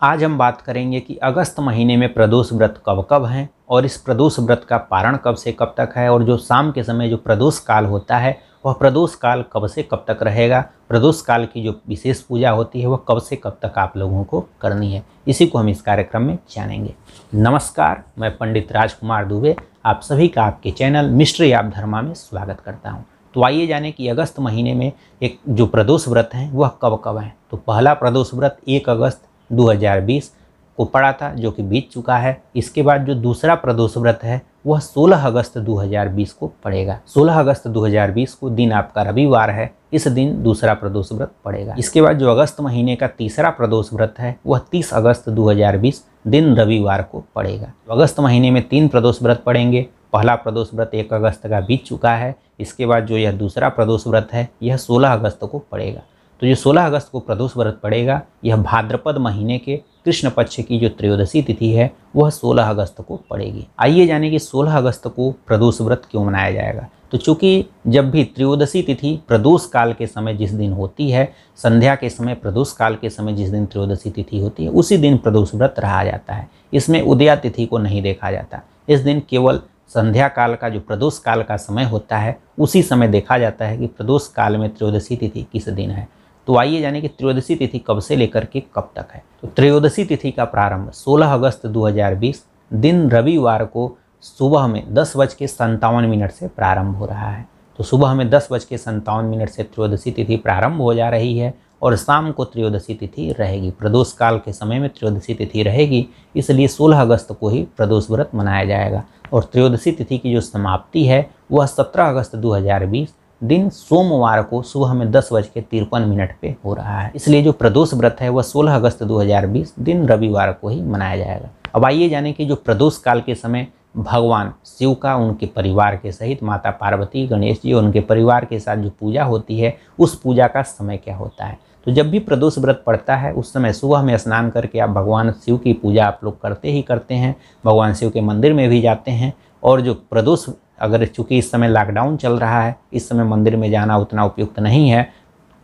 आज हम बात करेंगे कि अगस्त महीने में प्रदोष व्रत कब कब हैं और इस प्रदोष व्रत का पारण कब से कब तक है, और जो शाम के समय जो प्रदोष काल होता है वह प्रदोष काल कब से कब तक रहेगा। प्रदोष काल की जो विशेष पूजा होती है वह कब से कब तक आप लोगों को करनी है, इसी को हम इस कार्यक्रम में जानेंगे। नमस्कार, मैं पंडित राजकुमार दुबे आप सभी का आपके चैनल मिस्ट्री ऑफ धर्मा में स्वागत करता हूँ। तो आइए जाने कि अगस्त महीने में एक जो प्रदोष व्रत हैं वह कब कब हैं। तो पहला प्रदोष व्रत 1 अगस्त 2020 को पड़ा था, जो कि बीत चुका है। इसके बाद जो दूसरा प्रदोष व्रत है वह 16 अगस्त 2020 को पड़ेगा। 16 अगस्त 2020 को दिन आपका रविवार है, इस दिन दूसरा प्रदोष व्रत पड़ेगा। इसके बाद जो अगस्त महीने का तीसरा प्रदोष व्रत है वह 30 अगस्त 2020 दिन रविवार को पड़ेगा। तो अगस्त महीने में 3 प्रदोष व्रत पड़ेंगे। पहला प्रदोष व्रत 1 अगस्त का बीत चुका है। इसके बाद जो यह दूसरा प्रदोष व्रत है यह 16 अगस्त को पड़ेगा। तो जो 16 अगस्त को प्रदोष व्रत पड़ेगा यह भाद्रपद महीने के कृष्ण पक्ष की जो त्रयोदशी तिथि है वह 16 अगस्त को पड़ेगी। आइए जाने कि 16 अगस्त को प्रदोष व्रत क्यों मनाया जाएगा। तो चूँकि जब भी त्रयोदशी तिथि प्रदोष काल के समय जिस दिन होती है, संध्या के समय प्रदोष काल के समय जिस दिन त्रयोदशी तिथि होती है उसी दिन प्रदोष व्रत रहा जाता है। इसमें उदया तिथि को नहीं देखा जाता। इस दिन केवल संध्या काल का जो प्रदोष काल का समय होता है उसी समय देखा जाता है कि प्रदोष काल में त्रयोदशी तिथि किस दिन है। तो आइए जाने कि त्रयोदशी तिथि कब से लेकर के कब तक है। तो त्रयोदशी तिथि का प्रारंभ 16 अगस्त 2020 दिन रविवार को सुबह में 10:57 से प्रारंभ हो रहा है। तो सुबह में 10:57 से त्रयोदशी तिथि प्रारंभ हो जा रही है और शाम को त्रयोदशी तिथि रहेगी। प्रदोष काल के समय में त्रयोदशी तिथि रहेगी, इसलिए 16 अगस्त को ही प्रदोष व्रत मनाया जाएगा। और त्रयोदशी तिथि की जो समाप्ति है वह 17 अगस्त 2020 दिन सोमवार को सुबह में 10:53 पे हो रहा है। इसलिए जो प्रदोष व्रत है वह 16 अगस्त 2020 दिन रविवार को ही मनाया जाएगा। अब आइए जाने कि जो प्रदोष काल के समय भगवान शिव का उनके परिवार के सहित माता पार्वती, गणेश जी और उनके परिवार के साथ जो पूजा होती है उस पूजा का समय क्या होता है। तो जब भी प्रदोष व्रत पड़ता है उस समय सुबह में स्नान करके आप भगवान शिव की पूजा आप लोग करते ही करते हैं। भगवान शिव के मंदिर में भी जाते हैं। और जो प्रदोष, अगर चूँकि इस समय लॉकडाउन चल रहा है, इस समय मंदिर में जाना उतना उपयुक्त नहीं है।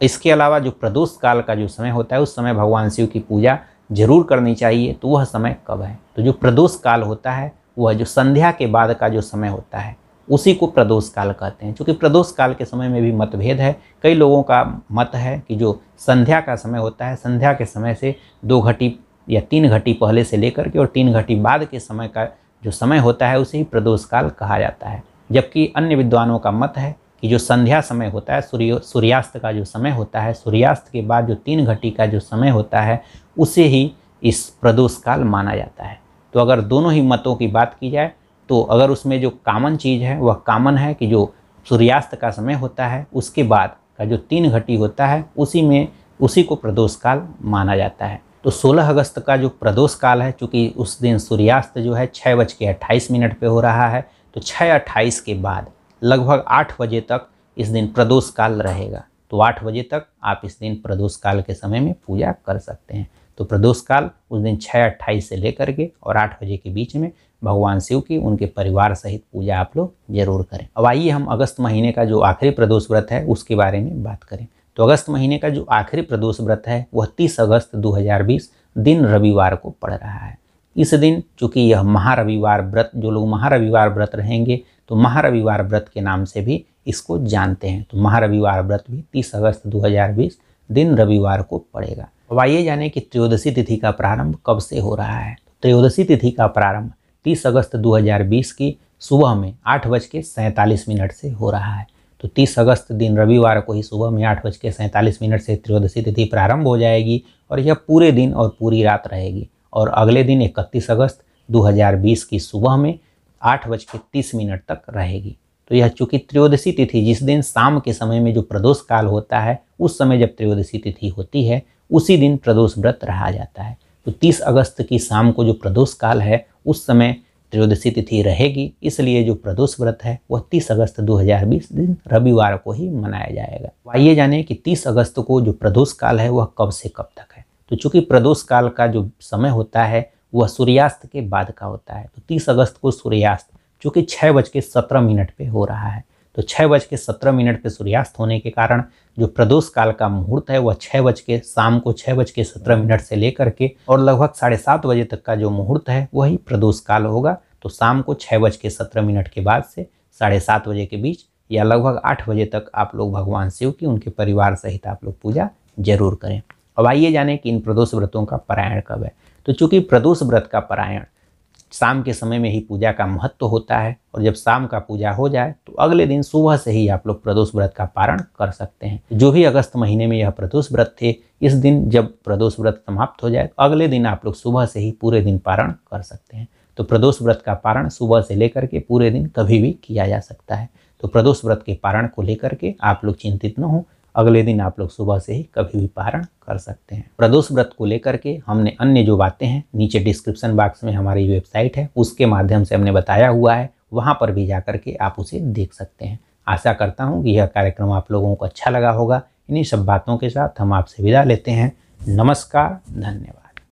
इसके अलावा जो प्रदोष काल का जो समय होता है उस समय भगवान शिव की पूजा जरूर करनी चाहिए। तो वह समय कब है? तो जो प्रदोष काल होता है वह जो संध्या के बाद का जो समय होता है उसी को प्रदोष काल कहते हैं। क्योंकि प्रदोष काल के समय में भी मतभेद है। कई लोगों का मत है कि जो संध्या का समय होता है, संध्या के समय से 2 घटी या 3 घटी पहले से लेकर के और 3 घटी बाद के समय का जो समय होता है उसे ही प्रदोष काल कहा जाता है। जबकि अन्य विद्वानों का मत है कि जो संध्या समय होता है, सूर्यास्त का जो समय होता है, सूर्यास्त के बाद जो 3 घटी का जो समय होता है उसे ही इस प्रदोष काल माना जाता है। तो अगर दोनों ही मतों की बात की जाए तो अगर उसमें जो कॉमन चीज़ है वह कॉमन है कि जो सूर्यास्त का समय होता है उसके बाद का जो 3 घटी होता है उसी को प्रदोष काल माना जाता है। तो 16 अगस्त का जो प्रदोष काल है, चूँकि उस दिन सूर्यास्त जो है 6:28 पे हो रहा है, तो 6:28 के बाद लगभग 8 बजे तक इस दिन प्रदोष काल रहेगा। तो 8 बजे तक आप इस दिन प्रदोष काल के समय में पूजा कर सकते हैं। तो प्रदोष काल उस दिन 6:28 से लेकर के और 8 बजे के बीच में भगवान शिव की उनके परिवार सहित पूजा आप लोग जरूर करें। अब आइए हम अगस्त महीने का जो आखिरी प्रदोष व्रत है उसके बारे में बात करें। तो अगस्त महीने का जो आखिरी प्रदोष व्रत है वह 30 अगस्त 2020 दिन रविवार को पड़ रहा है। इस दिन चूँकि यह महारविवार व्रत, जो लोग महारविवार व्रत रहेंगे तो महारविवार व्रत के नाम से भी इसको जानते हैं। तो महारविवार व्रत भी 30 अगस्त 2020 दिन रविवार को पड़ेगा। अब आइए जाने कि त्रयोदशी तिथि का प्रारंभ कब से हो रहा है। त्रयोदशी तिथि का प्रारंभ 30 अगस्त 2020 की सुबह में 8:47 से हो रहा है। तो 30 अगस्त दिन रविवार को ही सुबह में 8:47 से त्रयोदशी तिथि प्रारंभ हो जाएगी और यह पूरे दिन और पूरी रात रहेगी। और अगले दिन 31 अगस्त 2020 की सुबह में 8:30 तक रहेगी। तो यह चूँकि त्रयोदशी तिथि जिस दिन शाम के समय में जो प्रदोष काल होता है उस समय जब त्रयोदशी तिथि होती है उसी दिन प्रदोष व्रत रहा जाता है। तो 30 अगस्त की शाम को जो प्रदोष काल है उस समय त्रयोदशी तिथि रहेगी, इसलिए जो प्रदोष व्रत है वह 30 अगस्त 2020 दिन रविवार को ही मनाया जाएगा। आइए जाने कि 30 अगस्त को जो प्रदोष काल है वह कब से कब तक है। तो चूँकि प्रदोष काल का जो समय होता है वह सूर्यास्त के बाद का होता है। तो 30 अगस्त को सूर्यास्त चूँकि 6:17 पे हो रहा है। तो 6:17 पे सूर्यास्त होने के कारण जो प्रदोष काल का मुहूर्त है वह शाम को 6:17 से लेकर के और लगभग 7:30 बजे तक का जो मुहूर्त है वही प्रदोष काल होगा। तो शाम को 6:17 के बाद से 7:30 बजे के बीच या लगभग 8 बजे तक आप लोग भगवान शिव की उनके परिवार सहित आप लोग पूजा जरूर करें। अब आइए जानें कि इन प्रदोष व्रतों का पारायण कब है। तो चूंकि प्रदोष व्रत का पारायण शाम के समय में ही पूजा का महत्व होता है और जब शाम का पूजा हो जाए तो अगले दिन सुबह से ही आप लोग प्रदोष व्रत का पारण कर सकते हैं। जो भी अगस्त महीने में यह प्रदोष व्रत थे, इस दिन जब प्रदोष व्रत समाप्त हो जाए तो अगले दिन आप लोग सुबह से ही पूरे दिन पारण कर सकते हैं। तो प्रदोष व्रत का पारण सुबह से लेकर के पूरे दिन कभी भी किया जा सकता है। तो प्रदोष व्रत के पारण को लेकर के आप लोग चिंतित न हो, अगले दिन आप लोग सुबह से ही कभी भी पारण कर सकते हैं। प्रदोष व्रत को लेकर के हमने अन्य जो बातें हैं नीचे डिस्क्रिप्शन बॉक्स में हमारी वेबसाइट है उसके माध्यम से हमने बताया हुआ है, वहाँ पर भी जाकर के आप उसे देख सकते हैं। आशा करता हूँ कि यह कार्यक्रम आप लोगों को अच्छा लगा होगा। इन्हीं सब बातों के साथ हम आपसे विदा लेते हैं। नमस्कार, धन्यवाद।